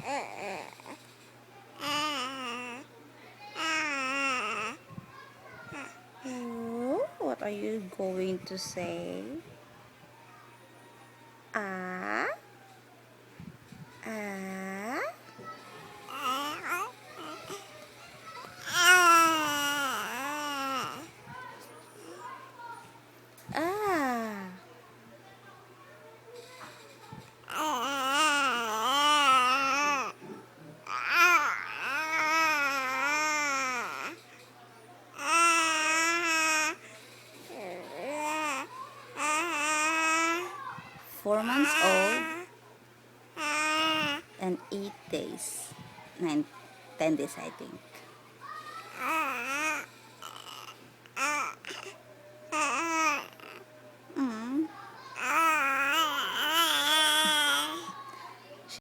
Oh, what are you going to say? Ah? Ah? Ah? Four months old and 8 days, 10 days I think.